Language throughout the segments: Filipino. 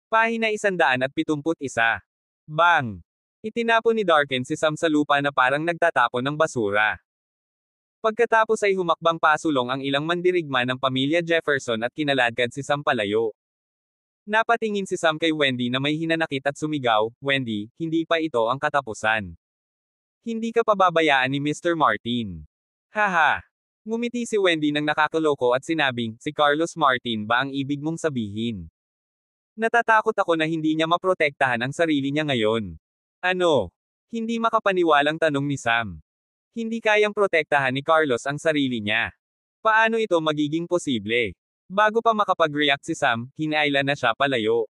Pahina 171. Bang! Itinapon ni Darken si Sam sa lupa na parang nagtatapon ng basura. Pagkatapos ay humakbang pasulong ang ilang mandirigma ng pamilya Jefferson at kinaladkad si Sam palayo. Napatingin si Sam kay Wendy na may hinanakit at sumigaw, "Wendy, hindi pa ito ang katapusan. Hindi ka pababayaan ni Mr. Martin." Haha! Ngumiti si Wendy ng nakakaloko at sinabing, "Si Carlos Martin ba ang ibig mong sabihin? Natatakot ako na hindi niya maprotektahan ang sarili niya ngayon." Ano? Hindi makapaniwalang tanong ni Sam. Hindi kayang protektahan ni Carlos ang sarili niya. Paano ito magiging posible? Bago pa makapag-react si Sam, hinaila na siya palayo.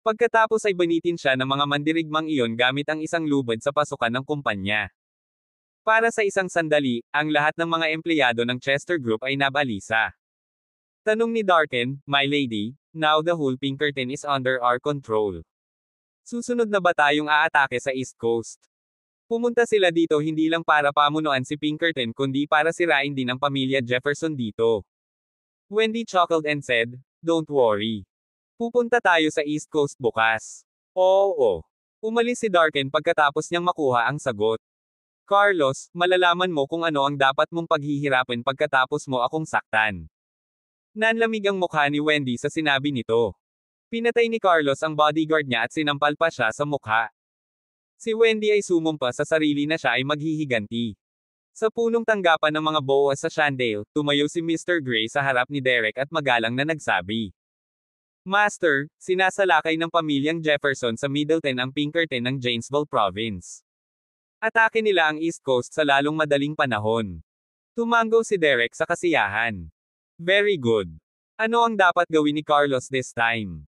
Pagkatapos ay banitin siya ng mga mandirigmang iyon gamit ang isang lubid sa pasukan ng kumpanya. Para sa isang sandali, ang lahat ng mga empleyado ng Chester Group ay nabalisa. Tanong ni Darken, "My lady, now the whole Pinkerton is under our control. Susunod na ba tayong aatake sa East Coast?" Pumunta sila dito hindi lang para pamunuan si Pinkerton kundi para sirain din ang pamilya Jefferson dito. Wendy chuckled and said, "Don't worry. Pupunta tayo sa East Coast bukas." Oo. Umalis si Darken pagkatapos niyang makuha ang sagot. "Carlos, malalaman mo kung ano ang dapat mong paghihirapin pagkatapos mo akong saktan." Nanlamig ang mukha ni Wendy sa sinabi nito. Pinatay ni Carlos ang bodyguard niya at sinampal pa siya sa mukha. Si Wendy ay sumumpa sa sarili na siya ay maghihiganti. Sa punong tanggapan ng mga boas sa Shandale, tumayo si Mr. Gray sa harap ni Derek at magalang na nagsabi, "Master, sinasalakay ng pamilyang Jefferson sa Middleton ang Pinkerton ng Janesville Province. Atake nila ang East Coast sa lalong madaling panahon." Tumango si Derek sa kasiyahan. "Very good. Ano ang dapat gawin ni Carlos this time?"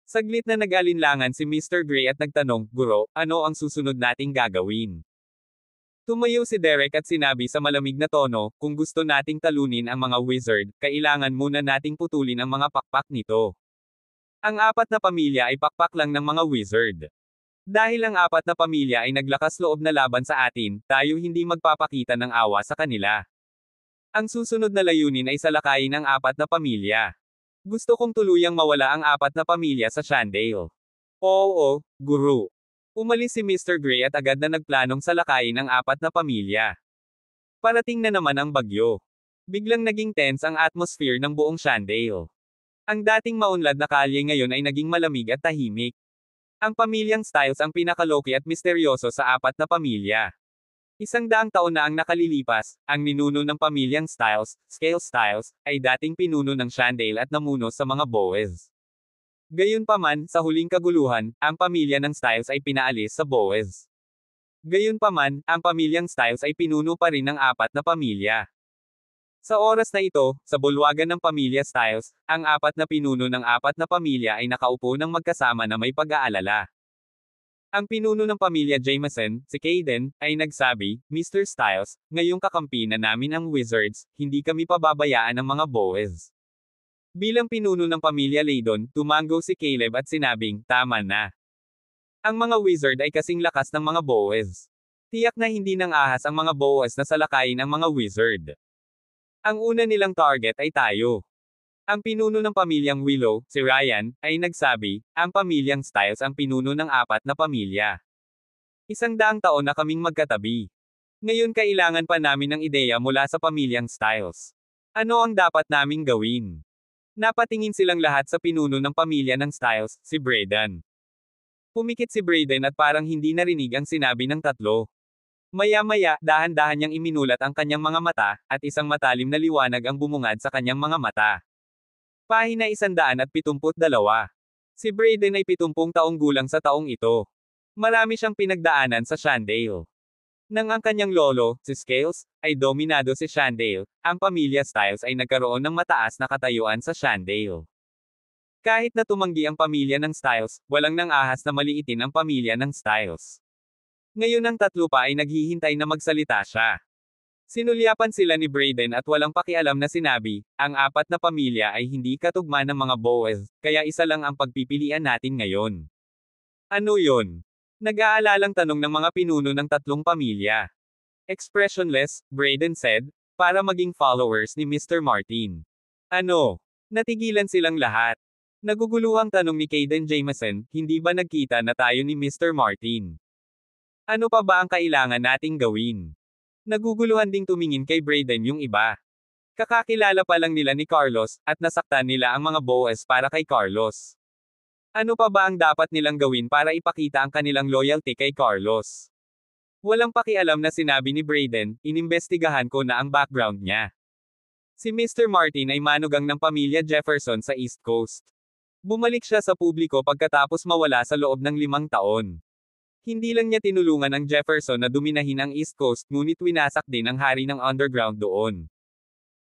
Saglit na nag-alinlangan si Mr. Gray at nagtanong, "Guro, ano ang susunod nating gagawin?" Tumayo si Derek at sinabi sa malamig na tono, "Kung gusto nating talunin ang mga wizard, kailangan muna nating putulin ang mga pakpak nito. Ang apat na pamilya ay pakpak lang ng mga wizard. Dahil ang apat na pamilya ay naglakas loob na laban sa atin, tayo hindi magpapakita ng awa sa kanila. Ang susunod na layunin ay salakayin ang apat na pamilya. Gusto kong tuluyang mawala ang apat na pamilya sa Shandale." "Oo, guru." Umalis si Mr. Gray at agad na nagplanong salakayin ang apat na pamilya. Parating na naman ang bagyo. Biglang naging tense ang atmosphere ng buong Shandale. Ang dating maunlad na kalye ngayon ay naging malamig at tahimik. Ang pamilyang Styles ang pinakaloki at misteryoso sa apat na pamilya. 100 taon na ang nakalilipas, ang ninuno ng pamilyang Styles, Scale Styles, ay dating pinuno ng Shandale at namuno sa mga Boers. Gayunpaman, sa huling kaguluhan, ang pamilya ng Styles ay pinaalis sa Boers. Gayunpaman, ang pamilyang Styles ay pinuno pa rin ng apat na pamilya. Sa oras na ito, sa bulwagan ng pamilya Styles, ang apat na pinuno ng apat na pamilya ay nakaupo ng magkasama na may pag-aalala. Ang pinuno ng pamilya Jameson, si Caden, ay nagsabi, "Mr. Styles, ngayong kakampi na namin ang Wizards, hindi kami pababayaan ng mga Boers." Bilang pinuno ng pamilya Laydon, tumango si Caleb at sinabing, "Tama na. Ang mga wizard ay kasing lakas ng mga Boers. Tiyak na hindi nang ahas ang mga Boers na salakayin ang mga wizard. Ang una nilang target ay tayo." Ang pinuno ng pamilyang Willow, si Ryan, ay nagsabi, "Ang pamilyang Styles ang pinuno ng apat na pamilya. 100 taon na kaming magkatabi. Ngayon kailangan pa namin ng ideya mula sa pamilyang Styles. Ano ang dapat naming gawin?" Napatingin silang lahat sa pinuno ng pamilya ng Styles, si Braden. Pumikit si Braden at parang hindi narinig ang sinabi ng tatlo. Maya-maya, dahan-dahan niyang iminulat ang kanyang mga mata, at isang matalim na liwanag ang bumungad sa kanyang mga mata. Pahina 172. Si Braden ay 70 taong gulang sa taong ito. Marami siyang pinagdaanan sa Shandale. Nang ang kanyang lolo, si Scales, ay dominado si Shandale, ang pamilya Styles ay nagkaroon ng mataas na katayuan sa Shandale. Kahit na tumanggi ang pamilya ng Styles, walang nang ahas na maliitin ang pamilya ng Styles. Ngayon ang tatlo pa ay naghihintay na magsalita siya. Sinulyapan sila ni Braden at walang pakialam na sinabi, "Ang apat na pamilya ay hindi katugma ng mga Boers, kaya isa lang ang pagpipilian natin ngayon." "Ano yon?" Nag-aalalang tanong ng mga pinuno ng tatlong pamilya. Expressionless, Braden said, "Para maging followers ni Mr. Martin." "Ano?" Natigilan silang lahat. Naguguluhang tanong ni Kaden Jameson, hindi ba nagkita na tayo ni Mr. Martin? Ano pa ba ang kailangan nating gawin? Naguguluhan ding tumingin kay Brayden yung iba. Kakakilala pa lang nila ni Carlos, at nasaktan nila ang mga boys para kay Carlos. Ano pa ba ang dapat nilang gawin para ipakita ang kanilang loyalty kay Carlos? Walang pakialam na sinabi ni Brayden, inimbestigahan ko na ang background niya. Si Mr. Martin ay manugang ng pamilya Jefferson sa East Coast. Bumalik siya sa publiko pagkatapos mawala sa loob ng 5 taon. Hindi lang niya tinulungan ang Jefferson na duminahin ang East Coast ngunit winasak din ang hari ng underground doon.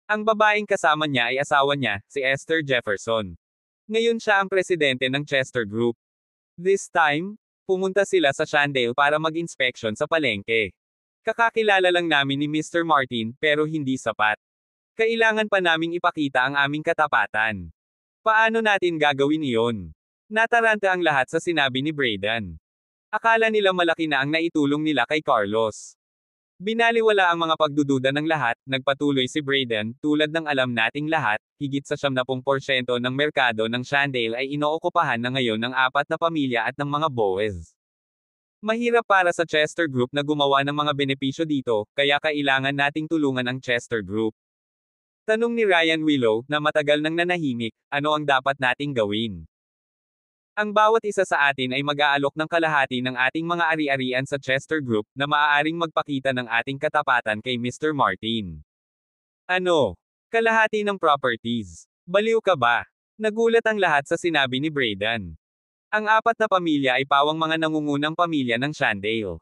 Ang babaeng kasama niya ay asawa niya, si Esther Jefferson. Ngayon siya ang presidente ng Chester Group. This time, pumunta sila sa Shandale para mag-inspection sa palengke. Kakakilala lang namin ni Mr. Martin, pero hindi sapat. Kailangan pa naming ipakita ang aming katapatan. Paano natin gagawin iyon? Nataranta ang lahat sa sinabi ni Brayden. Akala nila malaki na ang naitulong nila kay Carlos. Binaliwala ang mga pagdududa ng lahat, nagpatuloy si Brayden, tulad ng alam nating lahat, higit sa 70% ng merkado ng Shandale ay inookupahan na ngayon ng 4 na pamilya at ng mga boys. Mahirap para sa Chester Group na gumawa ng mga benepisyo dito, kaya kailangan nating tulungan ang Chester Group. Tanong ni Ryan Willow, na matagal nang nanahimik, ano ang dapat nating gawin? Ang bawat isa sa atin ay mag-aalok ng kalahati ng ating mga ari-arian sa Chester Group, na maaaring magpakita ng ating katapatan kay Mr. Martin. Ano? Kalahati ng properties. Baliw ka ba? Nagulat ang lahat sa sinabi ni Brayden. Ang 4 na pamilya ay pawang mga nangungunang pamilya ng Shandale.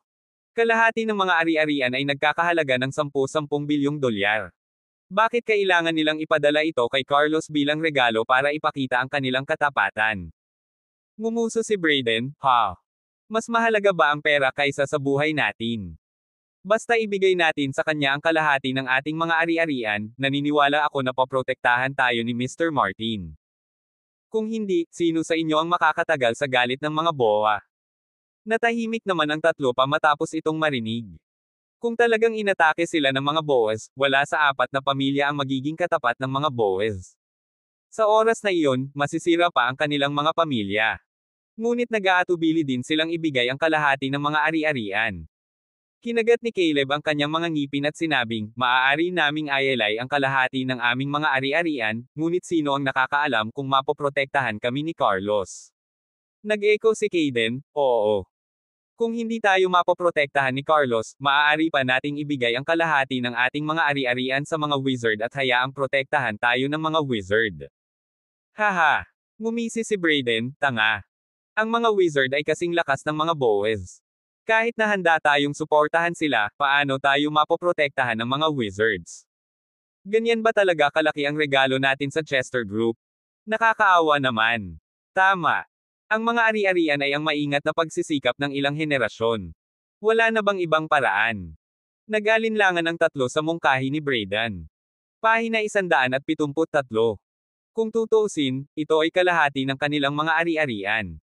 Kalahati ng mga ari-arian ay nagkakahalaga ng 10 bilyong dolyar. Bakit kailangan nilang ipadala ito kay Carlos bilang regalo para ipakita ang kanilang katapatan? Ngumuso si Brayden, ha? Mas mahalaga ba ang pera kaysa sa buhay natin? Basta ibigay natin sa kanya ang kalahati ng ating mga ari-arian, naniniwala ako na poprotektahan tayo ni Mr. Martin. Kung hindi, sino sa inyo ang makakatagal sa galit ng mga boa? Natahimik naman ang 3 pa matapos itong marinig. Kung talagang inatake sila ng mga boas, wala sa 4 na pamilya ang magiging katapat ng mga boas. Sa oras na iyon, masisira pa ang kanilang mga pamilya. Ngunit nag-aatubili din silang ibigay ang kalahati ng mga ari-arian. Kinagat ni Caleb ang kanyang mga ngipin at sinabing, maaari naming ayalay ang kalahati ng aming mga ari-arian, ngunit sino ang nakakaalam kung mapoprotektahan kami ni Carlos? Nag-echo si Kaden, oo. Kung hindi tayo mapoprotektahan ni Carlos, maaari pa nating ibigay ang kalahati ng ating mga ari-arian sa mga wizard at hayaang protektahan tayo ng mga wizard. Haha! Ngumisi si Brayden, tanga. Ang mga wizard ay kasing lakas ng mga boys. Kahit na handa tayong suportahan sila, paano tayo mapoprotektahan ng mga wizards? Ganyan ba talaga kalaki ang regalo natin sa Chester Group? Nakakaawa naman. Tama. Ang mga ari-arian ay ang maingat na pagsisikap ng ilang henerasyon. Wala na bang ibang paraan? Nag-alinlangan ang 3 sa mungkahi ni Brayden. Pahina 173. Kung tutuusin, ito ay kalahati ng kanilang mga ari-arian.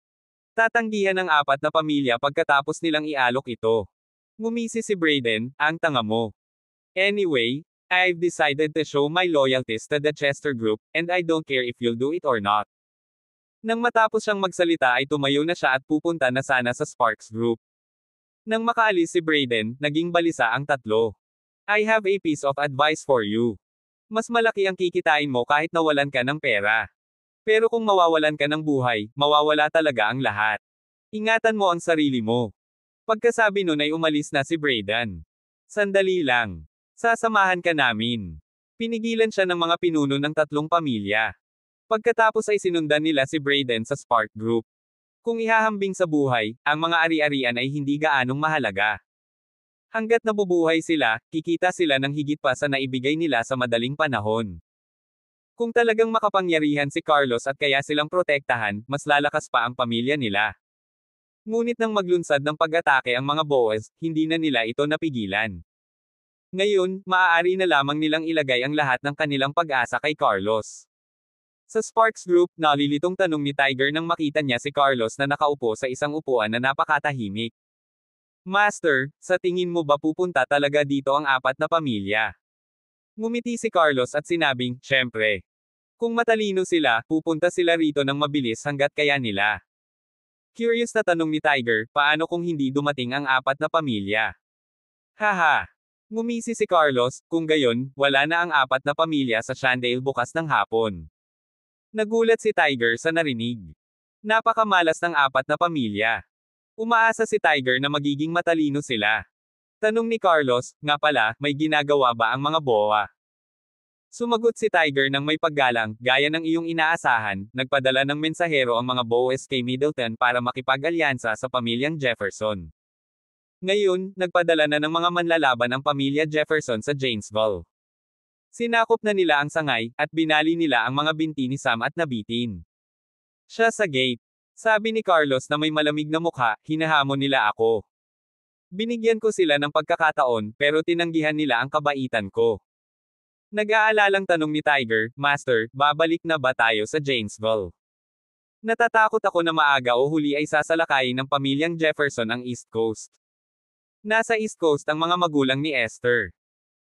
Tatanggihan ng 4 na pamilya pagkatapos nilang ialok ito. Ngumisi si Brayden, ang tanga mo. Anyway, I've decided to show my loyalties to the Chester Group, and I don't care if you'll do it or not. Nang matapos siyang magsalita ay tumayo na siya at pupunta na sana sa Sparks Group. Nang makaalis si Brayden, naging balisa ang 3. I have a piece of advice for you. Mas malaki ang kikitain mo kahit nawalan ka ng pera. Pero kung mawawalan ka ng buhay, mawawala talaga ang lahat. Ingatan mo ang sarili mo. Pagkasabi nun ay umalis na si Brayden. Sandali lang. Sasamahan ka namin. Pinigilan siya ng mga pinuno ng 3 pamilya. Pagkatapos ay sinundan nila si Brayden sa Spark Group. Kung ihahambing sa buhay, ang mga ari-arian ay hindi gaanong mahalaga. Hanggat nabubuhay sila, kikita sila ng higit pa sa naibigay nila sa madaling panahon. Kung talagang makapangyarihan si Carlos at kaya silang protektahan, mas lalakas pa ang pamilya nila. Ngunit nang maglunsad ng pag-atake ang mga boas, hindi na nila ito napigilan. Ngayon, maaari na lamang nilang ilagay ang lahat ng kanilang pag-asa kay Carlos. Sa Sparks Group, nalilitong tanong ni Tiger nang makita niya si Carlos na nakaupo sa isang upuan na napakatahimik. Master, sa tingin mo ba pupunta talaga dito ang 4 na pamilya? Ngumiti si Carlos at sinabing, syempre. Kung matalino sila, pupunta sila rito ng mabilis hanggat kaya nila. Curious na tanong ni Tiger, paano kung hindi dumating ang apat na pamilya? Haha. Ngumisi si Carlos, kung gayon, wala na ang apat na pamilya sa Shandale bukas ng hapon. Nagulat si Tiger sa narinig. Napakamalas ng apat na pamilya. Umaasa si Tiger na magiging matalino sila. Tanong ni Carlos, nga pala, may ginagawa ba ang mga boa? Sumagot si Tiger ng may paggalang, gaya ng iyong inaasahan, nagpadala ng mensahero ang mga boas kay Middleton para makipag-alyansa sa pamilyang Jefferson. Ngayon, nagpadala na ng mga manlalaban ang pamilya Jefferson sa Janesville. Sinakop na nila ang sangay, at binali nila ang mga binti ni Sam at nabitin siya sa gate. Sabi ni Carlos na may malamig na mukha, hinahamon nila ako. Binigyan ko sila ng pagkakataon, pero tinanggihan nila ang kabaitan ko. Nag-aalalang tanong ni Tiger, Master, babalik na ba tayo sa Janesville? Natatakot ako na maaga o huli ay sasalakayin ng pamilyang Jefferson ang East Coast. Nasa East Coast ang mga magulang ni Esther.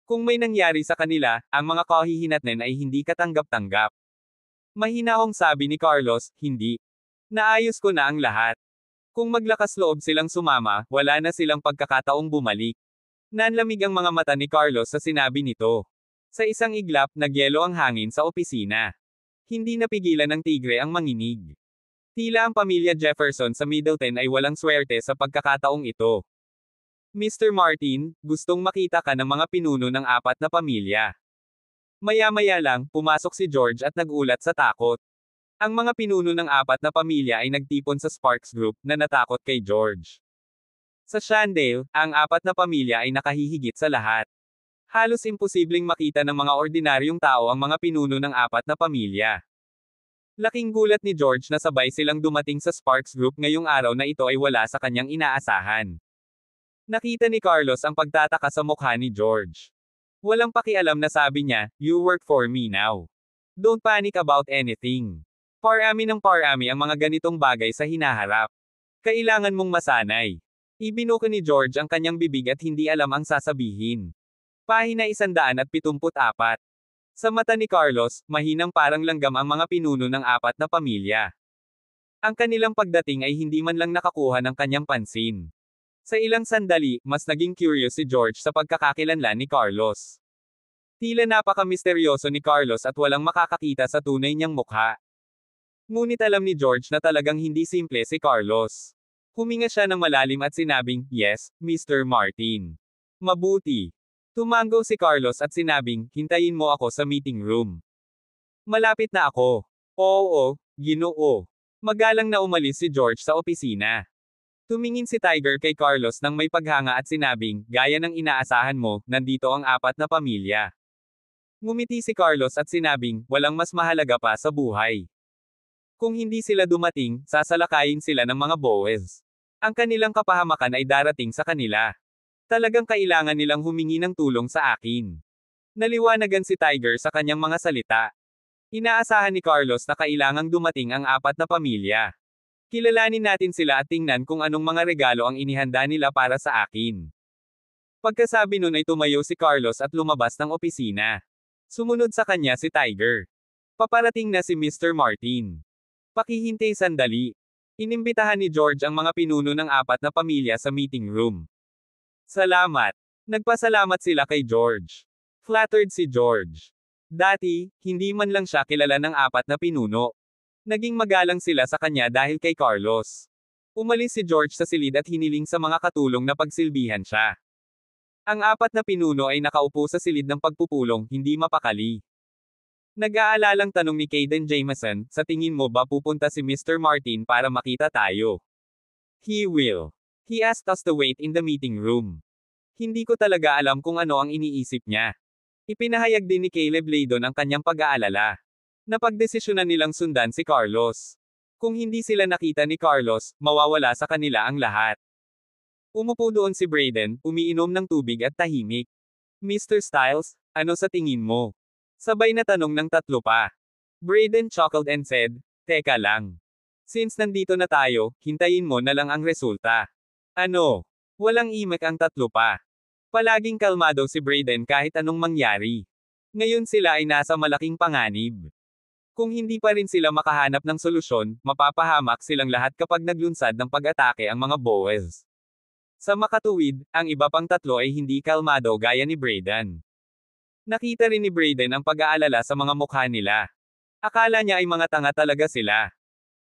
Kung may nangyari sa kanila, ang mga kahihinatnan ay hindi katanggap-tanggap. Mahinahong sabi ni Carlos, hindi. Naayos ko na ang lahat. Kung maglakas loob silang sumama, wala na silang pagkakataong bumalik. Nanlamig ang mga mata ni Carlos sa sinabi nito. Sa isang iglap, nagyelo ang hangin sa opisina. Hindi napigilan ng tigre ang manginig. Tila ang pamilya Jefferson sa Middleton ay walang swerte sa pagkakataong ito. Mr. Martin, gustong makita ka ng mga pinuno ng apat na pamilya. Maya-maya lang, pumasok si George at nagulat sa takot. Ang mga pinuno ng apat na pamilya ay nagtipon sa Sparks Group na natakot kay George. Sa Shandale, ang apat na pamilya ay nakahihigit sa lahat. Halos imposibleng makita ng mga ordinaryong tao ang mga pinuno ng apat na pamilya. Laking gulat ni George na sabay silang dumating sa Sparks Group ngayong araw na ito ay wala sa kanyang inaasahan. Nakita ni Carlos ang pagtataka sa mukha ni George. Walang pakialam na sabi niya, you work for me now. Don't panic about anything. Parami ng parami ang mga ganitong bagay sa hinaharap. Kailangan mong masanay. Ibinuka ni George ang kanyang bibig at hindi alam ang sasabihin. Pahina 174. Sa mata ni Carlos, mahinang parang langgam ang mga pinuno ng apat na pamilya. Ang kanilang pagdating ay hindi man lang nakakuha ng kanyang pansin. Sa ilang sandali, mas naging curious si George sa pagkakakilanlan ni Carlos. Tila napaka-misteryoso ni Carlos at walang makakakita sa tunay niyang mukha. Ngunit alam ni George na talagang hindi simple si Carlos. Huminga siya ng malalim at sinabing, yes, Mr. Martin. Mabuti. Tumango si Carlos at sinabing, hintayin mo ako sa meeting room. Malapit na ako. Oo, Ginoo. Magalang na umalis si George sa opisina. Tumingin si Tiger kay Carlos nang may paghanga at sinabing, gaya ng inaasahan mo, nandito ang apat na pamilya. Ngumiti si Carlos at sinabing, walang mas mahalaga pa sa buhay. Kung hindi sila dumating, sasalakayin sila ng mga boes. Ang kanilang kapahamakan ay darating sa kanila. Talagang kailangan nilang humingi ng tulong sa akin. Naliwanagan si Tiger sa kanyang mga salita. Inaasahan ni Carlos na kailangang dumating ang apat na pamilya. Kilalanin natin sila at tingnan kung anong mga regalo ang inihanda nila para sa akin. Pagkasabi nun ay tumayo si Carlos at lumabas ng opisina. Sumunod sa kanya si Tiger. Paparating na si Mr. Martin. Pakihintay sandali. Inimbitahan ni George ang mga pinuno ng apat na pamilya sa meeting room. Salamat. Nagpasalamat sila kay George. Flattered si George. Dati, hindi man lang siya kilala ng apat na pinuno. Naging magalang sila sa kanya dahil kay Carlos. Umalis si George sa silid at hiniling sa mga katulong na pagsilbihan siya. Ang apat na pinuno ay nakaupo sa silid ng pagpupulong, hindi mapakali. Nag-aalalang tanong ni Caden Jameson, sa tingin mo ba pupunta si Mr. Martin para makita tayo? He will. He asked us to wait in the meeting room. Hindi ko talaga alam kung ano ang iniisip niya. Ipinahayag din ni Caleb Laydon ang kanyang pag-aalala. Napagdesisyonan nilang sundan si Carlos. Kung hindi sila nakita ni Carlos, mawawala sa kanila ang lahat. Umupo doon si Brayden, umiinom ng tubig at tahimik. Mr. Styles, ano sa tingin mo? Sabay na tanong ng tatlo pa. Brayden chuckled and said, teka lang. Since nandito na tayo, hintayin mo na lang ang resulta. Ano? Walang imek ang tatlo pa. Palaging kalmado si Brayden kahit anong mangyari. Ngayon sila ay nasa malaking panganib. Kung hindi pa rin sila makahanap ng solusyon, mapapahamak silang lahat kapag naglunsad ng pag-atake ang mga Boers. Sa makatuwid, ang iba pang tatlo ay hindi kalmado gaya ni Brayden. Nakita rin ni Brayden ang pag-aalala sa mga mukha nila. Akala niya ay mga tanga talaga sila.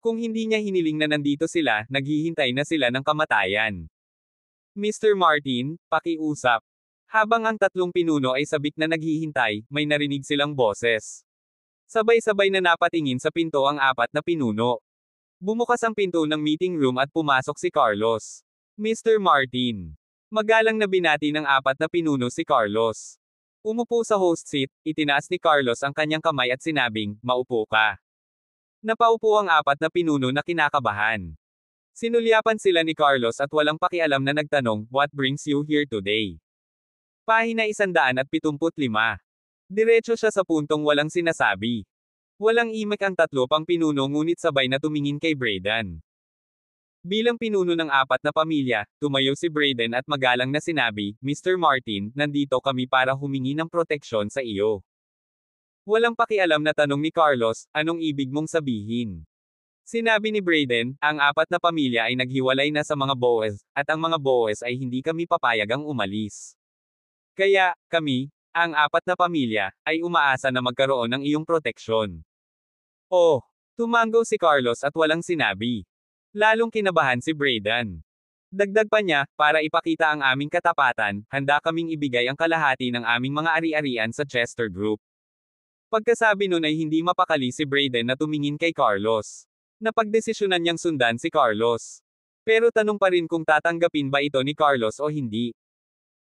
Kung hindi niya hiniling na nandito sila, naghihintay na sila ng kamatayan. Mr. Martin, pakiusap. Habang ang tatlong pinuno ay sabik na naghihintay, may narinig silang boses. Sabay-sabay na napatingin sa pinto ang apat na pinuno. Bumukas ang pinto ng meeting room at pumasok si Carlos. Mr. Martin. Magalang na binati ng apat na pinuno si Carlos. Umupo sa host seat, itinaas ni Carlos ang kanyang kamay at sinabing, "Maupo ka." Napaupo ang apat na pinuno na kinakabahan. Sinulyapan sila ni Carlos at walang pakialam na nagtanong, "What brings you here today?" Pahina 175. Diretso siya sa puntong walang sinasabi. Walang imik ang tatlo pang pinuno ngunit sabay na tumingin kay Brayden. Bilang pinuno ng apat na pamilya, tumayo si Brayden at magalang na sinabi, "Mr. Martin, nandito kami para humingi ng proteksyon sa iyo." Walang pakialam na tanong ni Carlos, "Anong ibig mong sabihin?" Sinabi ni Brayden, "Ang apat na pamilya ay naghiwalay na sa mga Boers, at ang mga Boers ay hindi kami papayagang umalis. Kaya, kami, ang apat na pamilya, ay umaasa na magkaroon ng iyong proteksyon." Oh! Tumango si Carlos at walang sinabi. Lalong kinabahan si Brayden. Dagdag pa niya, "Para ipakita ang aming katapatan, handa kaming ibigay ang kalahati ng aming mga ari-arian sa Chester Group." Pagkasabi nun ay hindi mapakali si Brayden na tumingin kay Carlos. Napagdesisyonan niyang sundan si Carlos. Pero tanong pa rin kung tatanggapin ba ito ni Carlos o hindi.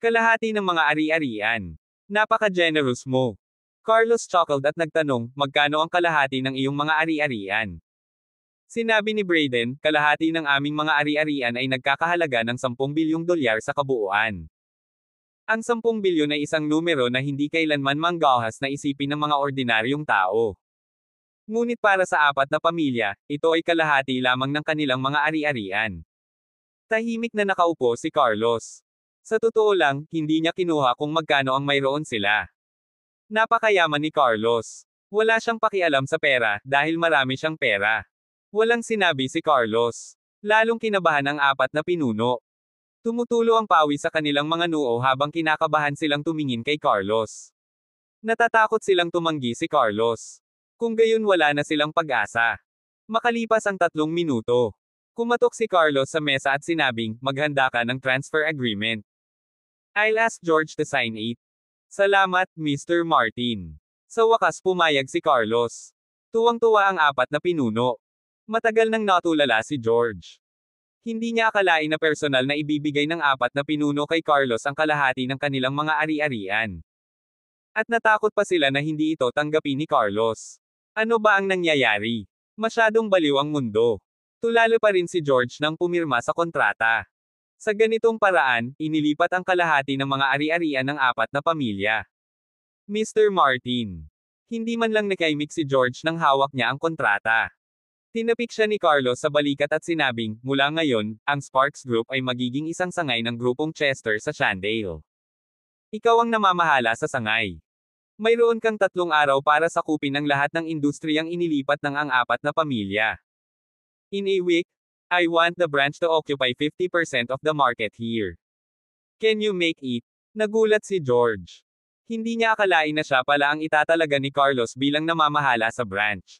Kalahati ng mga ari-arian. Napaka-generous mo. Carlos chuckled at nagtanong, "Magkano ang kalahati ng iyong mga ari-arian?" Sinabi ni Brayden, "Kalahati ng aming mga ari-arian ay nagkakahalaga ng 10 bilyong dolyar sa kabuuan." Ang 10 bilyon ay isang numero na hindi kailanman manggahas na isipin ng mga ordinaryong tao. Ngunit para sa apat na pamilya, ito ay kalahati lamang ng kanilang mga ari-arian. Tahimik na nakaupo si Carlos. Sa totoo lang, hindi niya kinuha kung magkano ang mayroon sila. Napakayaman ni Carlos. Wala siyang pakialam sa pera, dahil marami siyang pera. Walang sinabi si Carlos. Lalong kinabahan ang apat na pinuno. Tumutulo ang pawi sa kanilang mga noo habang kinakabahan silang tumingin kay Carlos. Natatakot silang tumanggi si Carlos. Kung gayon wala na silang pag-asa. Makalipas ang 3 minuto. Kumatok si Carlos sa mesa at sinabing, "Maghanda ka ng transfer agreement. I'll ask George to sign it." "Salamat, Mr. Martin." Sa wakas pumayag si Carlos. Tuwang-tuwa ang apat na pinuno. Matagal nang natulala si George. Hindi niya akalain na personal na ibibigay ng apat na pinuno kay Carlos ang kalahati ng kanilang mga ari-arian. At natakot pa sila na hindi ito tanggapin ni Carlos. Ano ba ang nangyayari? Masyadong baliw ang mundo. Tulalo pa rin si George nang pumirma sa kontrata. Sa ganitong paraan, inilipat ang kalahati ng mga ari-arian ng apat na pamilya. Mr. Martin. Hindi man lang nakaimik si George nang hawak niya ang kontrata. Tinapik siya ni Carlos sa balikat at sinabing, "Mula ngayon, ang Sparks Group ay magiging isang sangay ng grupong Chester sa Shandale. Ikaw ang namamahala sa sangay. Mayroon kang 3 araw para sakupin ang lahat ng industriyang inilipat ng ang apat na pamilya. In a week, I want the branch to occupy 50% of the market here. Can you make it?" Nagulat si George. Hindi niya akalain na siya pala ang itatalaga ni Carlos bilang namamahala sa branch.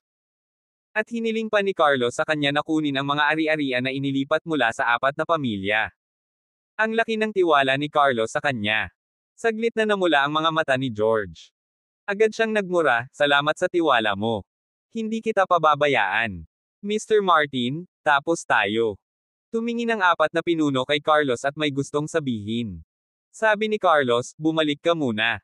At hiniling pa ni Carlos sa kanya na kunin ang mga ari-arian na inilipat mula sa apat na pamilya. Ang laki ng tiwala ni Carlos sa kanya. Saglit na namula ang mga mata ni George. Agad siyang nagmura, "Salamat sa tiwala mo. Hindi kita pababayaan. Mr. Martin, tapos tayo." Tumingin ang apat na pinuno kay Carlos at may gustong sabihin. Sabi ni Carlos, "Bumalik ka muna.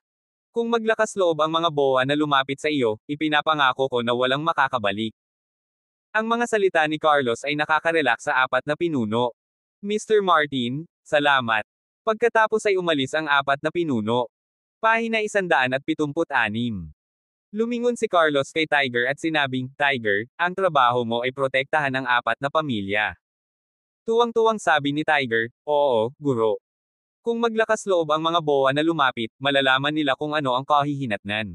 Kung maglakas loob ang mga boa na lumapit sa iyo, ipinapangako ko na walang makakabalik." Ang mga salita ni Carlos ay nakaka-relax sa apat na pinuno. Mr. Martin, salamat. Pagkatapos ay umalis ang apat na pinuno. Pahina 176. Lumingon si Carlos kay Tiger at sinabing, "Tiger, ang trabaho mo ay protektahan ang apat na pamilya." Tuwang-tuwang sabi ni Tiger, "Oo, guro. Kung maglakas loob ang mga boa na lumapit, malalaman nila kung ano ang kahihinatnan."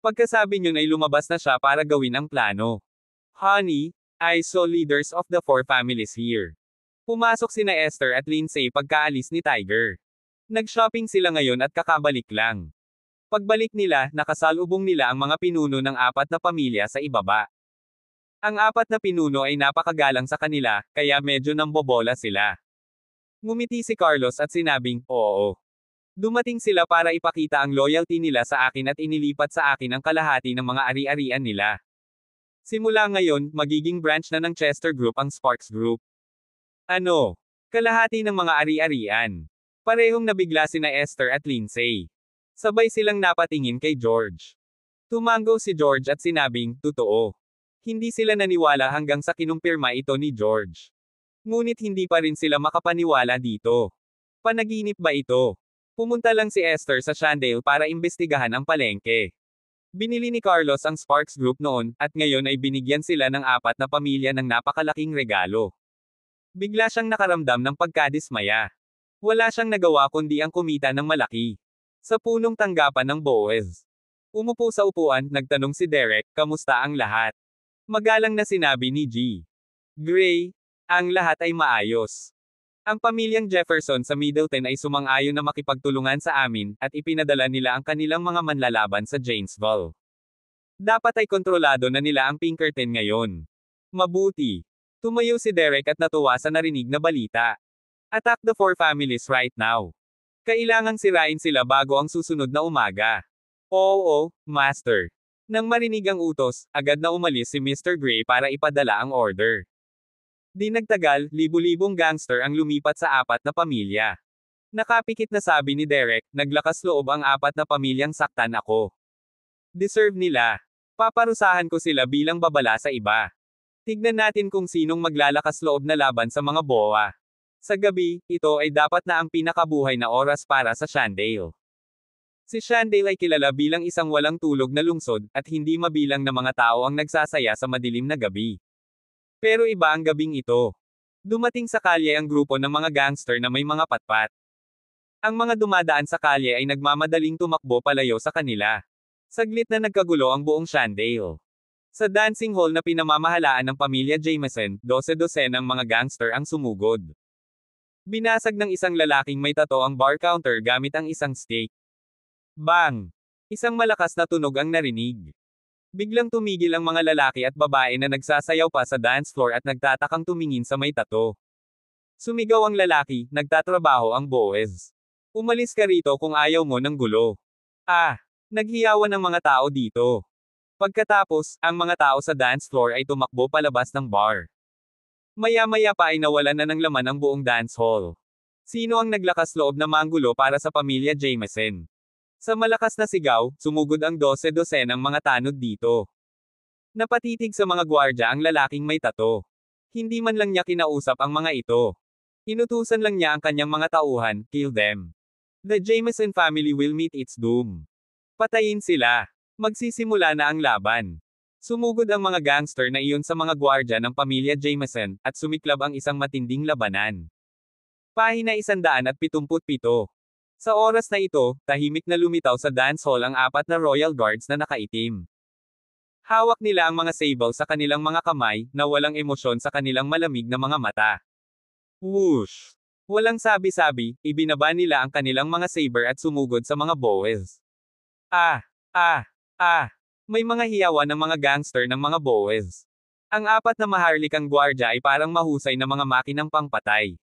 Pagkasabi niyon ay lumabas na siya para gawin ang plano. Honey, I saw leaders of the four families here. Pumasok sina Esther at Lindsay pagkaalis ni Tiger. Nag-shopping sila ngayon at kakabalik lang. Pagbalik nila, nakasalubong nila ang mga pinuno ng apat na pamilya sa ibaba. Ang apat na pinuno ay napakagalang sa kanila, kaya medyo nambobola sila. Ngumiti si Carlos at sinabing, oo. Dumating sila para ipakita ang loyalty nila sa akin at inilipat sa akin ang kalahati ng mga ari-arian nila. Simula ngayon, magiging branch na ng Chester Group ang Sparks Group. Ano? Kalahati ng mga ari-arian. Parehong nabigla sina Esther at Lindsay. Sabay silang napatingin kay George. Tumango si George at sinabing, totoo. Hindi sila naniwala hanggang sa kinumpirma ito ni George. Ngunit hindi pa rin sila makapaniwala dito. Panaginip ba ito? Pumunta lang si Esther sa Shandale para imbestigahan ang palengke. Binili ni Carlos ang Sparks Group noon, at ngayon ay binigyan sila ng apat na pamilya ng napakalaking regalo. Bigla siyang nakaramdam ng pagkadismaya. Wala siyang nagawa kundi ang kumita ng malaki. Sa punong tanggapan ng Boaz. Umupo sa upuan, nagtanong si Derek, kamusta ang lahat? Magalang na sinabi ni G. Gray, ang lahat ay maayos. Ang pamilyang Jefferson sa Middleton ay sumang-ayon na makipagtulungan sa amin, at ipinadala nila ang kanilang mga manlalaban sa Janesville. Dapat ay kontrolado na nila ang Pinkerton ngayon. Mabuti. Tumayo si Derek at natuwa sa narinig na balita. Attack the four families right now. Kailangang sirain sila bago ang susunod na umaga. Oo, Master. Nang marinig ang utos, agad na umalis si Mr. Gray para ipadala ang order. Di nagtagal, libu-libong gangster ang lumipat sa apat na pamilya. Nakapikit na sabi ni Derek, naglakas loob ang apat na pamilyang saktan ako. Deserve nila. Paparusahan ko sila bilang babala sa iba. Tignan natin kung sinong maglalakas loob na laban sa mga boa. Sa gabi, ito ay dapat na ang pinakabuhay na oras para sa Shandale. Si Shandale ay kilala bilang isang walang tulog na lungsod, at hindi mabilang na mga tao ang nagsasaya sa madilim na gabi. Pero iba ang gabing ito. Dumating sa kalye ang grupo ng mga gangster na may mga patpat. Ang mga dumadaan sa kalye ay nagmamadaling tumakbo palayo sa kanila. Saglit na nagkagulo ang buong Shandale. Sa dancing hall na pinamamahalaan ng pamilya Jameson, 12 ng mga gangster ang sumugod. Binasag ng isang lalaking may tato ang bar counter gamit ang isang stick. Bang! Isang malakas na tunog ang narinig. Biglang tumigil ang mga lalaki at babae na nagsasayaw pa sa dance floor at nagtatakang tumingin sa may tato. Sumigaw ang lalaki, nagtatrabaho ang Boaz. Umalis ka rito kung ayaw mo ng gulo. Naghiyawan ng mga tao dito. Pagkatapos, ang mga tao sa dance floor ay tumakbo palabas ng bar. Maya-maya pa ay nawalan na ng laman ang buong dance hall. Sino ang naglakas loob na manggulo para sa pamilya Jameson? Sa malakas na sigaw, sumugod ang 12 ng mga tanod dito. Napatitig sa mga gwardya ang lalaking may tato. Hindi man lang niya kinausap ang mga ito. Inutusan lang niya ang kanyang mga tauhan, kill them. The Jameson family will meet its doom. Patayin sila. Magsisimula na ang laban. Sumugod ang mga gangster na iyon sa mga gwardya ng pamilya Jameson, at sumiklab ang isang matinding labanan. Pahina 177. Sa oras na ito, tahimik na lumitaw sa dance hall ang apat na Royal Guards na nakaitim. Hawak nila ang mga sable sa kanilang mga kamay, na walang emosyon sa kanilang malamig na mga mata. Whoosh! Walang sabi-sabi, ibinaba nila ang kanilang mga saber at sumugod sa mga Boaz. May mga hiyawan ng mga gangster ng mga Boaz. Ang apat na maharlikang gwardya ay parang mahusay na mga makinang pangpatay.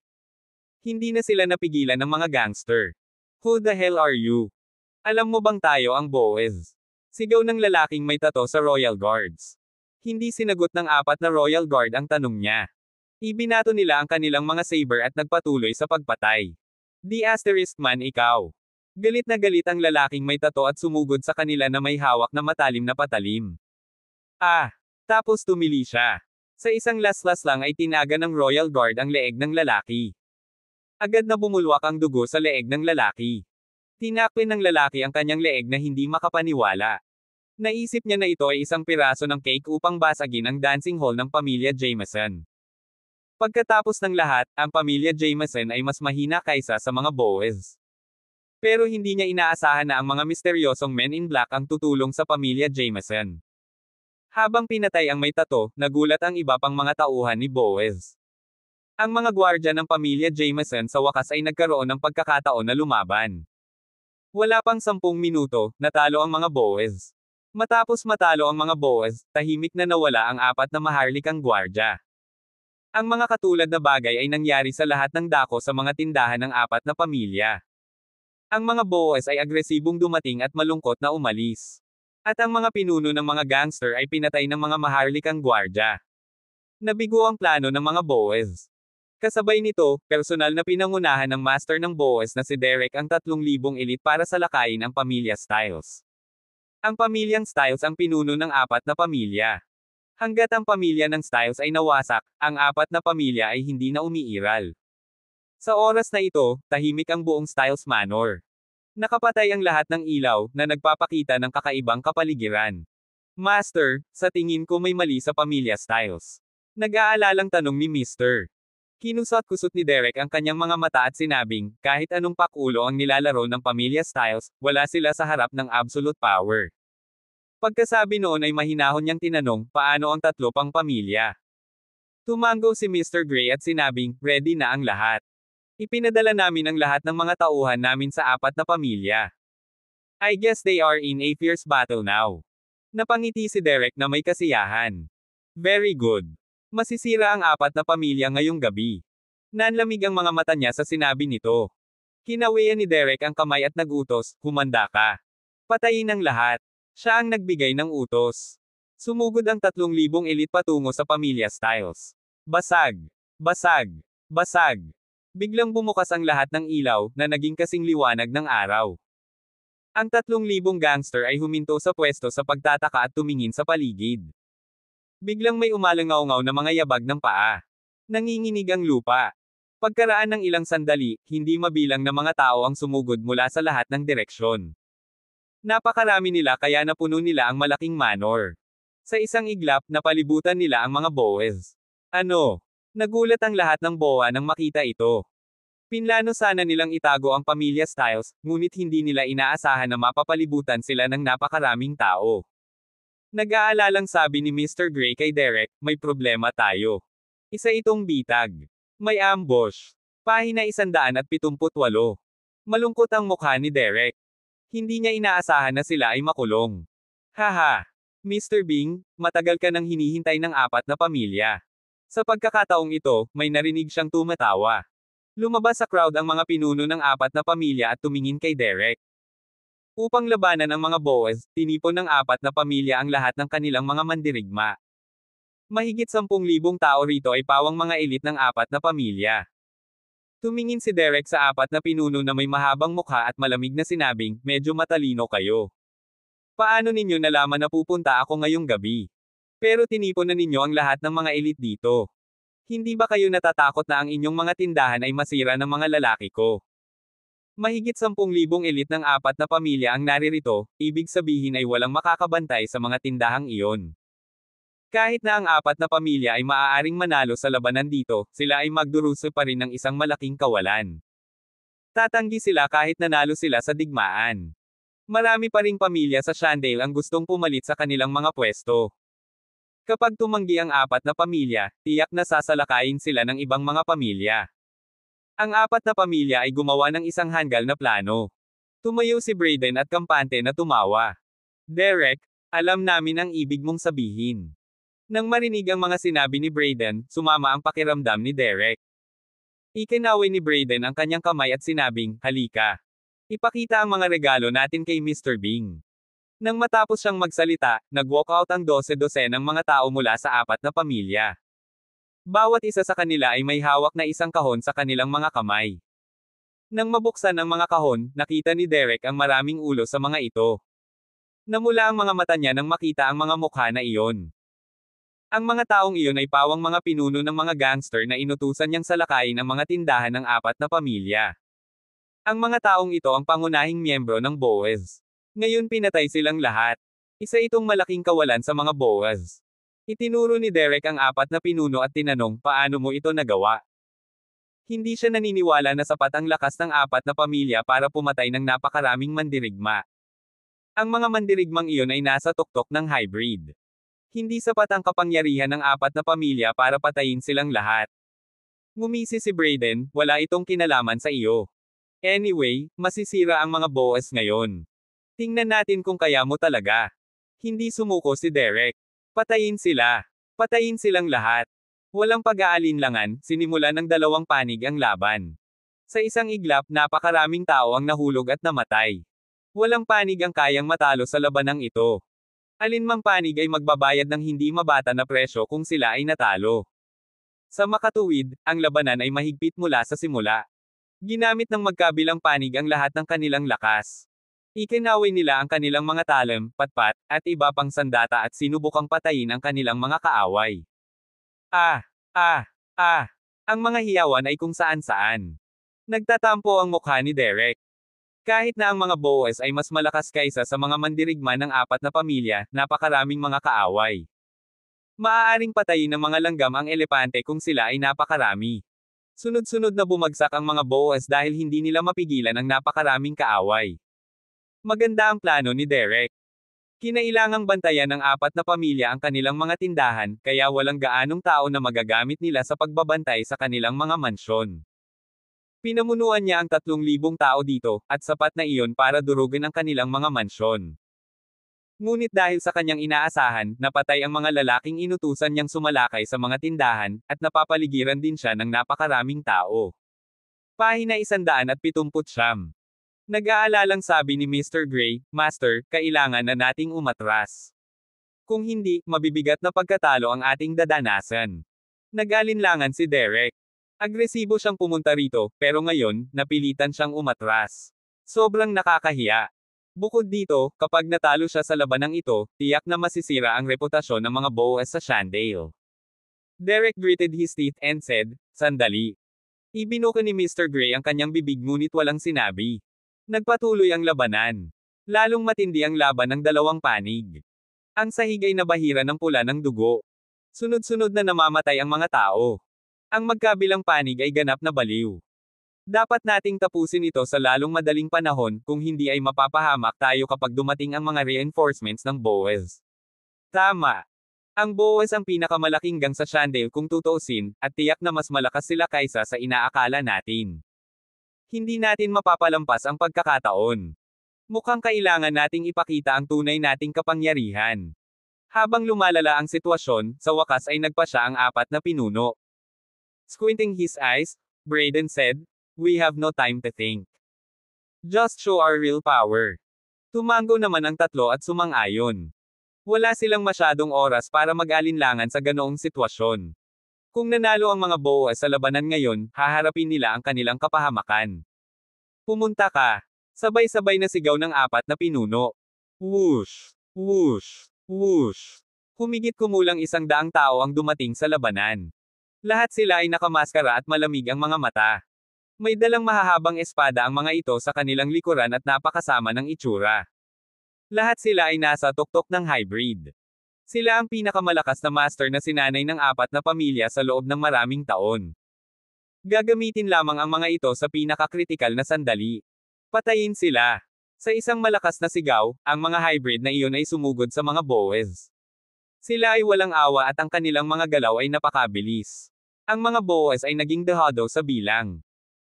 Hindi na sila napigilan ng mga gangster. Who the hell are you? Alam mo bang tayo ang Boaz? Sigaw ng lalaking may tato sa Royal Guards. Hindi sinagot ng apat na Royal Guard ang tanong niya. Ibinato nila ang kanilang mga saber at nagpatuloy sa pagpatay. The asterisk man ikaw. Galit na galit ang lalaking may tato at sumugod sa kanila na may hawak na matalim na patalim. Tapos tumili siya. Sa isang laslas lang ay tinaga ng Royal Guard ang leeg ng lalaki. Agad na bumulwak ang dugo sa leeg ng lalaki. Tinakpin ng lalaki ang kanyang leeg na hindi makapaniwala. Naisip niya na ito ay isang piraso ng cake upang basagin ang dancing hall ng pamilya Jameson. Pagkatapos ng lahat, ang pamilya Jameson ay mas mahina kaysa sa mga Boaz. Pero hindi niya inaasahan na ang mga misteryosong Men in Black ang tutulong sa pamilya Jameson. Habang pinatay ang may tato, nagulat ang iba pang mga tauhan ni Boaz. Ang mga gwardya ng pamilya Jameson sa wakas ay nagkaroon ng pagkakataon na lumaban. Wala pang 10 minuto, natalo ang mga Boaz. Matapos matalo ang mga Boaz, tahimik na nawala ang 4 na maharlikang gwardya. Ang mga katulad na bagay ay nangyari sa lahat ng dako sa mga tindahan ng 4 na pamilya. Ang mga Boaz ay agresibong dumating at malungkot na umalis. At ang mga pinuno ng mga gangster ay pinatay ng mga maharlikang gwardya. Nabigo ang plano ng mga Boaz. Kasabay nito, personal na pinangunahan ng master ng Boaz na si Derek ang 3,000 elite para salakayin ang pamilya Styles. Ang pamilyang Styles ang pinuno ng 4 na pamilya. Hanggat ang pamilya ng Styles ay nawasak, ang 4 na pamilya ay hindi na umiiral. Sa oras na ito, tahimik ang buong Styles Manor. Nakapatay ang lahat ng ilaw, na nagpapakita ng kakaibang kapaligiran. Master, sa tingin ko may mali sa pamilya Styles. Nag-aalalang tanong ni Mr. Kinusot-kusot ni Derek ang kanyang mga mata at sinabing, kahit anong pakulo ang nilalaro ng pamilya Styles, wala sila sa harap ng absolute power. Pagkasabi noon ay mahinahon niyang tinanong, paano ang 3 pang pamilya? Tumango si Mr. Gray at sinabing, ready na ang lahat. Ipinadala namin ang lahat ng mga tauhan namin sa 4 na pamilya. I guess they are in a fierce battle now. Napangiti si Derek na may kasiyahan. Very good. Masisira ang 4 na pamilya ngayong gabi. Nanlamig ang mga mata niya sa sinabi nito. Kinawian ni Derek ang kamay at nagutos, humanda ka. Patayin ang lahat. Siya ang nagbigay ng utos. Sumugod ang 3,000 elite patungo sa pamilya Styles. Basag. Basag. Basag. Biglang bumukas ang lahat ng ilaw, na naging kasing liwanag ng araw. Ang 3,000 gangster ay huminto sa pwesto sa pagtataka at tumingin sa paligid. Biglang may umalangaw-ngaw na mga yabag ng paa. Nanginginig ang lupa. Pagkaraan ng ilang sandali, hindi mabilang na mga tao ang sumugod mula sa lahat ng direksyon. Napakarami nila kaya napuno nila ang malaking manor. Sa isang iglap, napalibutan nila ang mga Boaz. Ano? Nagulat ang lahat ng boa nang makita ito. Pinlano sana nilang itago ang pamilya Styles, ngunit hindi nila inaasahan na mapapalibutan sila ng napakaraming tao. Nag-aalalang sabi ni Mr. Gray kay Derek, may problema tayo. Isa itong bitag. May ambush. Pahina 178. Malungkot ang mukha ni Derek. Hindi niya inaasahan na sila ay makulong. Haha. Mr. Bing, matagal ka nang hinihintay ng 4 na pamilya. Sa pagkakataong ito, may narinig siyang tumatawa. Lumabas sa crowd ang mga pinuno ng 4 na pamilya at tumingin kay Derek. Upang labanan ang mga Boaz, tinipon ng 4 na pamilya ang lahat ng kanilang mga mandirigma. Mahigit 10,000 tao rito ay pawang mga elite ng 4 na pamilya. Tumingin si Derek sa 4 na pinuno na may mahabang mukha at malamig na sinabing, medyo matalino kayo. Paano ninyo nalaman na pupunta ako ngayong gabi? Pero tinipon na ninyo ang lahat ng mga elite dito. Hindi ba kayo natatakot na ang inyong mga tindahan ay masira ng mga lalaki ko? Mahigit 10,000 elite ng 4 na pamilya ang naririto, ibig sabihin ay walang makakabantay sa mga tindahang iyon. Kahit na ang 4 na pamilya ay maaaring manalo sa labanan dito, sila ay magduruso pa rin ng isang malaking kawalan. Tatanggi sila kahit nanalo sila sa digmaan. Marami pa ring pamilya sa Shandale ang gustong pumalit sa kanilang mga pwesto. Kapag tumanggi ang 4 na pamilya, tiyak na sasalakayin sila ng ibang mga pamilya. Ang 4 na pamilya ay gumawa ng isang hanggal na plano. Tumayo si Brayden at kampante na tumawa. Derek, alam namin ang ibig mong sabihin. Nang marinig ang mga sinabi ni Brayden, sumama ang pakiramdam ni Derek. Ikinaway ni Brayden ang kanyang kamay at sinabing, halika. Ipakita ang mga regalo natin kay Mr. Bing. Nang matapos siyang magsalita, nag-walk out ang 12 ng mga tao mula sa 4 na pamilya. Bawat isa sa kanila ay may hawak na isang kahon sa kanilang mga kamay. Nang mabuksan ang mga kahon, nakita ni Derek ang maraming ulo sa mga ito. Namula ang mga mata niya nang makita ang mga mukha na iyon. Ang mga taong iyon ay pawang mga pinuno ng mga gangster na inutusan niyang salakayin ang mga tindahan ng 4 na pamilya. Ang mga taong ito ang pangunahing miyembro ng Boaz. Ngayon pinatay silang lahat. Isa itong malaking kawalan sa mga Boaz. Itinuro ni Derek ang 4 na pinuno at tinanong, paano mo ito nagawa? Hindi siya naniniwala na sapat ang lakas ng apat na pamilya para pumatay ng napakaraming mandirigma. Ang mga mandirigmang iyon ay nasa tuktok ng hybrid. Hindi sapat ang kapangyarihan ng apat na pamilya para patayin silang lahat. Ngumisi si Brayden, wala itong kinalaman sa iyo. Anyway, masisira ang mga boss ngayon. Tingnan natin kung kaya mo talaga. Hindi sumuko si Derek. Patayin sila. Patayin silang lahat. Walang pag-aalinlangan, sinimulan ng dalawang panig ang laban. Sa isang iglap, napakaraming tao ang nahulog at namatay. Walang panig ang kayang matalo sa labanang ito. Alinmang panig ay magbabayad ng hindi mabata na presyo kung sila ay natalo. Sa makatuwid, ang labanan ay mahigpit mula sa simula. Ginamit ng magkabilang panig ang lahat ng kanilang lakas. Ikinaway nila ang kanilang mga talem, patpat, at iba pang sandata at sinubukang patayin ang kanilang mga kaaway. Ang mga hiyawan ay kung saan-saan. Nagtatampo ang mukha ni Derek. Kahit na ang mga boss ay mas malakas kaysa sa mga mandirigma ng apat na pamilya, napakaraming mga kaaway. Maaaring patayin ng mga langgam ang elepante kung sila ay napakarami. Sunod-sunod na bumagsak ang mga boss dahil hindi nila mapigilan ang napakaraming kaaway. Maganda ang plano ni Derek. Kinailangang bantayan ng apat na pamilya ang kanilang mga tindahan, kaya walang gaanong tao na magagamit nila sa pagbabantay sa kanilang mga mansyon. Pinamunuan niya ang 3,000 tao dito, at sapat na iyon para durugin ang kanilang mga mansyon. Ngunit dahil sa kanyang inaasahan, napatay ang mga lalaking inutusan niyang sumalakay sa mga tindahan, at napapaligiran din siya ng napakaraming tao. Pahina 179. Nag-aalalang sabi ni Mr. Gray, Master, kailangan na nating umatras. Kung hindi, mabibigat na pagkatalo ang ating dadanasan. Nag-alinlangan si Derek. Agresibo siyang pumunta rito, pero ngayon, napilitan siyang umatras. Sobrang nakakahiya. Bukod dito, kapag natalo siya sa labanang ito, tiyak na masisira ang reputasyon ng mga boss sa Shandale. Derek gritted his teeth and said, Sandali. Ibinuka ni Mr. Gray ang kanyang bibig ngunit walang sinabi. Nagpatuloy ang labanan. Lalong matindi ang laban ng dalawang panig. Ang sahig ay nabahira ng pula ng dugo. Sunod-sunod na namamatay ang mga tao. Ang magkabilang panig ay ganap na baliw. Dapat nating tapusin ito sa lalong madaling panahon, kung hindi ay mapapahamak tayo kapag dumating ang mga reinforcements ng boss. Tama. Ang boss ang pinakamalaking gang sa Shandale kung tutuusin, at tiyak na mas malakas sila kaysa sa inaakala natin. Hindi natin mapapalampas ang pagkakataon. Mukhang kailangan nating ipakita ang tunay nating kapangyarihan. Habang lumalala ang sitwasyon, sa wakas ay nagpa siya ang apat na pinuno. Squinting his eyes, Brayden said, We have no time to think. Just show our real power. Tumango naman ang tatlo at sumang-ayon. Wala silang masyadong oras para mag-alinlangan sa ganoong sitwasyon. Kung nanalo ang mga boss sa labanan ngayon, haharapin nila ang kanilang kapahamakan. Pumunta ka. Sabay-sabay na sigaw ng apat na pinuno. Whoosh! Whoosh! Whoosh! Humigit kumulang 100 tao ang dumating sa labanan. Lahat sila ay nakamaskara at malamig ang mga mata. May dalang mahahabang espada ang mga ito sa kanilang likuran at napakasama ng itsura. Lahat sila ay nasa tuktok ng hybrid. Sila ang pinakamalakas na master na sinanay ng apat na pamilya sa loob ng maraming taon. Gagamitin lamang ang mga ito sa pinakakritikal na sandali. Patayin sila. Sa isang malakas na sigaw, ang mga hybrid na iyon ay sumugod sa mga boss. Sila ay walang awa at ang kanilang mga galaw ay napakabilis. Ang mga boss ay naging dehado sa bilang.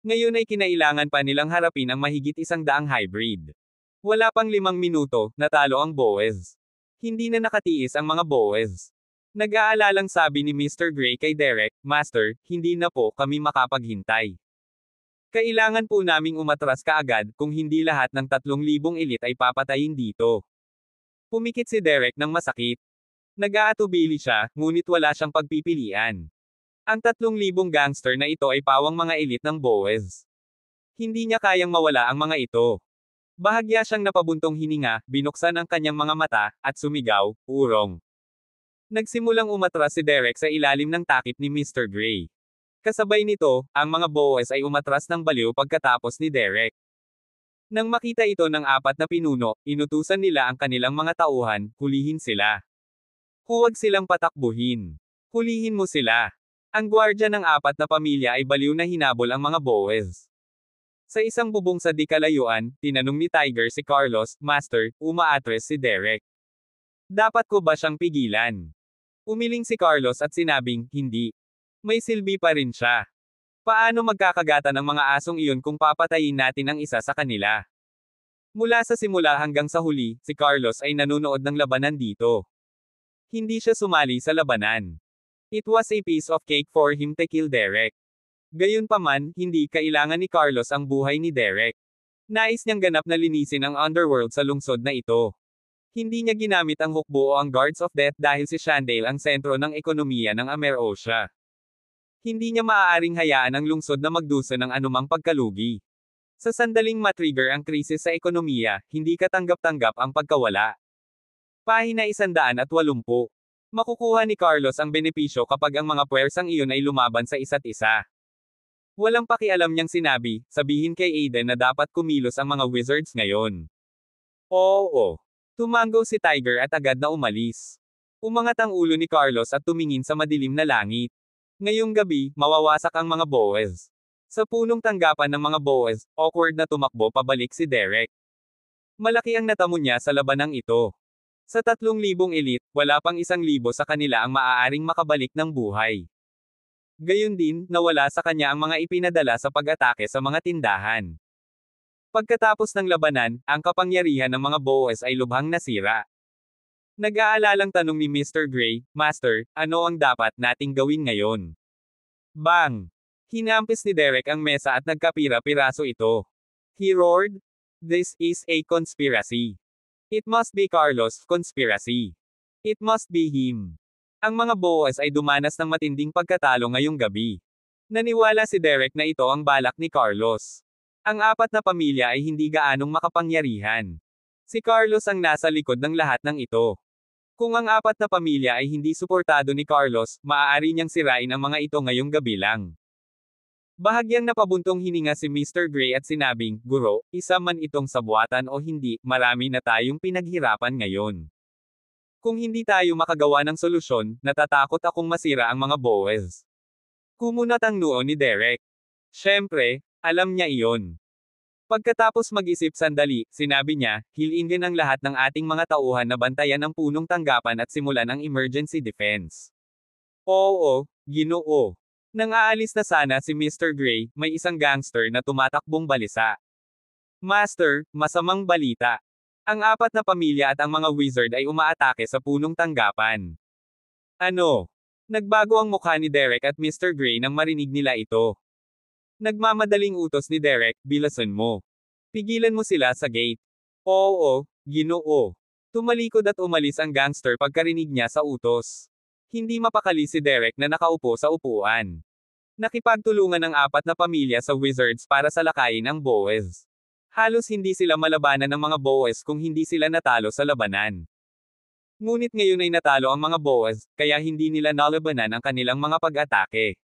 Ngayon ay kinailangan pa nilang harapin ang mahigit 100 hybrid. Wala pang 5 minuto, natalo ang boss. Hindi na nakatiis ang mga boss. Nag-aalalang sabi ni Mr. Gray kay Derek, Master, hindi na po kami makapaghintay. Kailangan po naming umatras kaagad, kung hindi lahat ng 3,000 elite ay papatayin dito. Pumikit si Derek ng masakit. Nag-aatubili siya, ngunit wala siyang pagpipilian. Ang 3,000 gangster na ito ay pawang mga elite ng boss. Hindi niya kayang mawala ang mga ito. Bahagya siyang napabuntong hininga, binuksan ang kanyang mga mata, at sumigaw, urong. Nagsimulang umatras si Derek sa ilalim ng takip ni Mr. Gray. Kasabay nito, ang mga boss ay umatras ng baliw pagkatapos ni Derek. Nang makita ito ng apat na pinuno, inutusan nila ang kanilang mga tauhan, hulihin sila. Huwag silang patakbuhin. Hulihin mo sila. Ang gwardya ng apat na pamilya ay baliw na hinabol ang mga Boers. Sa isang bubong sa di kalayuan, tinanong ni Tiger si Carlos, Master, umaatres si Derek. Dapat ko ba siyang pigilan? Umiling si Carlos at sinabing, hindi. May silbi pa rin siya. Paano magkakagatan ng mga asong iyon kung papatayin natin ang isa sa kanila? Mula sa simula hanggang sa huli, si Carlos ay nanonood ng labanan dito. Hindi siya sumali sa labanan. It was a piece of cake for him to kill Derek. Gayunpaman, hindi kailangan ni Carlos ang buhay ni Derek. Nais niyang ganap na linisin ang underworld sa lungsod na ito. Hindi niya ginamit ang hukbo o ang Guards of Death dahil si Shandale ang sentro ng ekonomiya ng Amerosia. Hindi niya maaaring hayaan ang lungsod na magdusa ng anumang pagkalugi. Sa sandaling matrigger ang krisis sa ekonomiya, hindi katanggap-tanggap ang pagkawala. Pahina 180. Makukuha ni Carlos ang benepisyo kapag ang mga puwersang iyon ay lumaban sa isa't isa. Walang pakialam niyang sinabi, sabihin kay Aiden na dapat kumilos ang mga Wizards ngayon. Oo. Tumango si Tiger at agad na umalis. Umangat ang ulo ni Carlos at tumingin sa madilim na langit. Ngayong gabi, mawawasak ang mga Boers. Sa punong tanggapan ng mga Boers, awkward na tumakbo pabalik si Derek. Malaki ang natamo niya sa labanang ito. Sa 3,000 elite, wala pang 1,000 sa kanila ang maaaring makabalik ng buhay. Gayon din, nawala sa kanya ang mga ipinadala sa pag-atake sa mga tindahan. Pagkatapos ng labanan, ang kapangyarihan ng mga Boers ay lubhang nasira. Nag-aalalang tanong ni Mr. Gray, Master, ano ang dapat nating gawin ngayon? Bang! Hinampis ni Derek ang mesa at nagkapira-piraso ito. He roared, "This is a conspiracy. It must be Carlos' conspiracy. It must be him." Ang mga Boers ay dumanas ng matinding pagkatalo ngayong gabi. Naniwala si Derek na ito ang balak ni Carlos. Ang apat na pamilya ay hindi gaanong makapangyarihan. Si Carlos ang nasa likod ng lahat ng ito. Kung ang apat na pamilya ay hindi suportado ni Carlos, maaari niyang sirain ang mga ito ngayong gabi lang. Bahagyang napabuntong hininga si Mr. Gray at sinabing, Guro, isa man itong sabuatan o hindi, marami na tayong pinaghirapan ngayon. Kung hindi tayo makagawa ng solusyon, natatakot akong masira ang mga Boers. Kumunat ang noo ni Derek. Siyempre, alam niya iyon. Pagkatapos mag-isip sandali, sinabi niya, hilingin ang lahat ng ating mga tauhan na bantayan ang punong tanggapan at simulan ang emergency defense. Oo, Ginoo. Nang aalis na sana si Mr. Gray, may isang gangster na tumatakbong balisa. Master, masamang balita. Ang apat na pamilya at ang mga wizard ay umaatake sa punong tanggapan. Ano? Nagbago ang mukha ni Derek at Mr. Gray nang marinig nila ito. Nagmamadaling utos ni Derek, bilasan mo. Pigilan mo sila sa gate. Oo, Ginoo. Tumalikod at umalis ang gangster pagkarinig niya sa utos. Hindi mapakali si Derek na nakaupo sa upuan. Nakipagtulungan ang apat na pamilya sa wizards para salakayin ang Boers. Halos hindi sila malabanan ng mga Boers kung hindi sila natalo sa labanan. Ngunit ngayon ay natalo ang mga Boers, kaya hindi nila nalabanan ang kanilang mga pag-atake.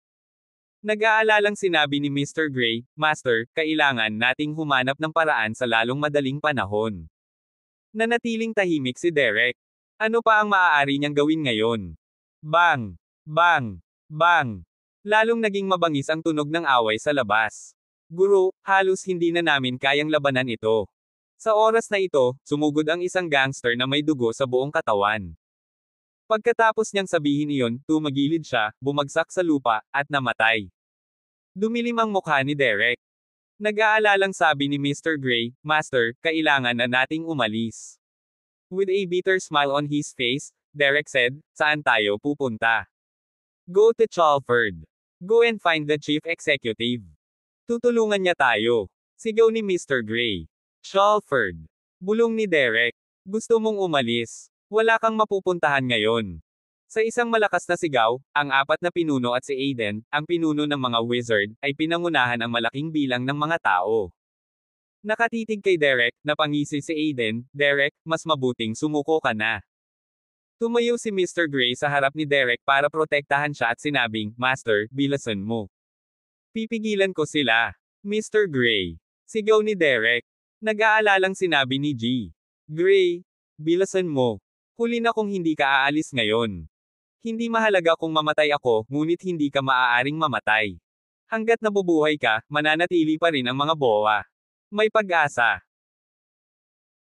Nag-aalalang sinabi ni Mr. Gray, Master, kailangan nating humanap ng paraan sa lalong madaling panahon. Nanatiling tahimik si Derek. Ano pa ang maaari niyang gawin ngayon? Bang! Bang! Bang! Lalong naging mabangis ang tunog ng away sa labas. Guro, halos hindi na namin kayang labanan ito. Sa oras na ito, sumugod ang isang gangster na may dugo sa buong katawan. Pagkatapos niyang sabihin iyon, tumagilid siya, bumagsak sa lupa, at namatay. Dumilim ang mukha ni Derek. Nag-aalalang sabi ni Mr. Gray, Master, kailangan na nating umalis. With a bitter smile on his face, Derek said, saan tayo pupunta? Go to Chalford. Go and find the chief executive. Tutulungan niya tayo. Sigaw ni Mr. Gray. Chalford. Bulong ni Derek. Gusto mong umalis. Wala kang mapupuntahan ngayon. Sa isang malakas na sigaw, ang apat na pinuno at si Aiden, ang pinuno ng mga wizard, ay pinangunahan ang malaking bilang ng mga tao. Nakatitig kay Derek, napangisi si Aiden, Derek, mas mabuting sumuko ka na. Tumayo si Mr. Gray sa harap ni Derek para protektahan siya at sinabing, Master, bilasan mo. Pipigilan ko sila. Mr. Gray. Sigaw ni Derek. Nag-aalalang sinabi ni G. Gray, bilasan mo. Huli na kung hindi ka aalis ngayon. Hindi mahalaga kung mamatay ako, ngunit hindi ka maaaring mamatay. Hanggat nabubuhay ka, mananatili pa rin ang mga bowa. May pag-asa.